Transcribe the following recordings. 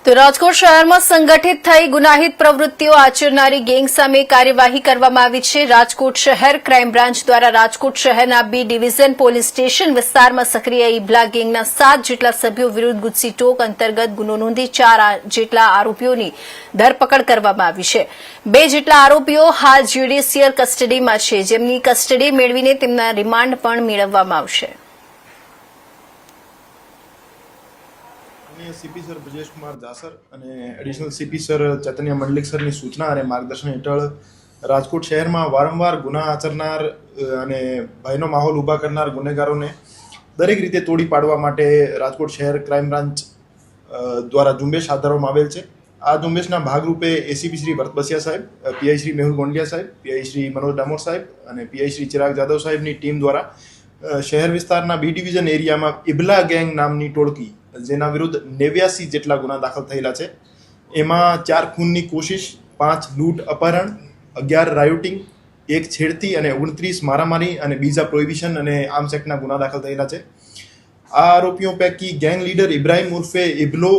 તો રાજકોટ શહેરમાં સંગઠિત થઈ ગુનાહિત પ્રવૃત્તિઓ આચરનારી ગેંગ સામે કાર્યવાહી કરવામાં આવી છે। રાજકોટ શહેર ક્રાઇમ બ્રાન્ચ દ્વારા રાજકોટ શહેરના બી ડિવિઝન પોલીસ સ્ટેશન વિસ્તારમાં સક્રિય ઈબલા ગેંગના 7 જેટલા સભ્યો વિરુદ્ધ ગુજસી ટોક અંતર્ગત ગુનો નોંધી 4 જેટલા આરોપીઓની ધરપકડ કરવામાં આવી છે। 2 જેટલા આરોપીઓ હાલ જ્યુડિશિયલ કસ્ટડીમાં છે, જેમની કસ્ટડી મેળવીને તેમના રિમાન્ડ પણ મેળવવામાં આવશે। સીપી સર બ્રજેશ કુમાર જાસર અને એડિશનલ સીપી સર ચૈતન્ય મંડલિક સરની સૂચના અને માર્ગદર્શન હેઠળ રાજકોટ શહેરમાં વારંવાર ગુના આચરનાર અને ભયનો માહોલ ઊભા કરનાર ગુનેગારોને દરેક રીતે તોડી પાડવા માટે રાજકોટ શહેર ક્રાઇમ બ્રાન્ચ દ્વારા ઝુંબેશ હાથ ધરવામાં આવેલ છે। આ ઝુંબેશના ભાગરૂપે એસીપી શ્રી ભરત બસિયા સાહેબ, પીઆઈ શ્રી મેહુલ ગોંડિયા સાહેબ, પીઆઈ શ્રી મનોજ ડામોર સાહેબ અને પીઆઈ શ્રી ચિરાગ જાદવ સાહેબની ટીમ દ્વારા શહેર વિસ્તારના બી ડિવિઝન એરિયામાં ઈબલા ગેંગ નામની ટોળકી જેના વિરુદ્ધ 89 જેટલા ગુના દાખલ થયેલા છે। એમાં 4 ખૂનની કોશિશ, 5 લૂંટ અપહરણ, 11 રાયોટિંગ, 1 છેડતી અને 29 મારામારી અને બીજા પ્રોહિબિશન અને આર્મ્સ એક્ટના ગુના દાખલ થયેલા છે। આ આરોપીઓ પૈકી ગેંગ લીડર ઇબ્રાહિમ ઉર્ફે ઇબલો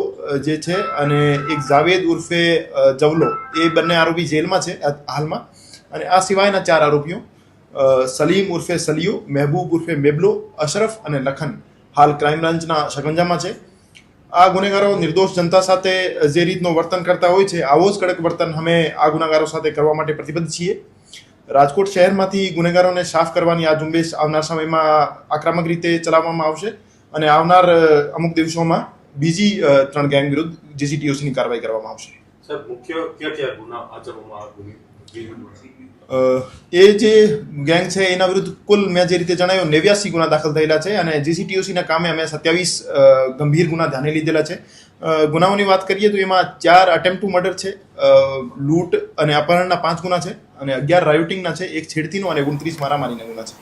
જે છે અને એક જાવેદ ઉર્ફે જવલો, એ બંને આરોપી જેલમાં છે હાલમાં। અને આ સિવાયના 4 આરોપીઓ સલીમ ઉર્ફે સલિયો, મહેબૂબ ઉર્ફે મેબલો, અશરફ અને લખન હાલ ક્રાઇમ બ્રાન્ચના શકંજામાં છે। આ ગુનેગારો નિર્દોષ જનતા સાથે જે રીતનું વર્તન કરતા હોય છે, આવો જ કડક વર્તન અમે આ ગુનેગારો સાથે કરવા માટે પ્રતિબદ્ધ છીએ। રાજકોટ શહેરમાંથી ગુનેગારોને સાફ કરવાની આ ઝુંબેશ આવનાર સમયમાં આક્રમક રીતે ચલાવવામાં આવશે અને આવનાર અમુક દિવસોમાં બીજી 3 ગેંગ વિરુદ્ધ જીસીટીઓસીની કાર્યવાહી કરવામાં આવશે। સર, મુખ્ય કયા ગુના આચરવામાં આવ્યા? એ જે ગેંગ છે એના વિરુદ્ધ કુલ મેં જે રીતે જણાવ્યું 89 ગુના દાખલ થયેલા છે અને જીસીટીઓસીના કામે અમે 27 ગંભીર ગુના ધ્યાને લીધેલા છે। ગુનાઓની વાત કરીએ તો એમાં 4 અટેમ્પ્ટ ટુ મર્ડર છે, લૂંટ અને અપહરણના 5 ગુના છે અને 11 રાયોટિંગના છે, 1 છેડતીનો અને 29 મારામારીના ગુના છે।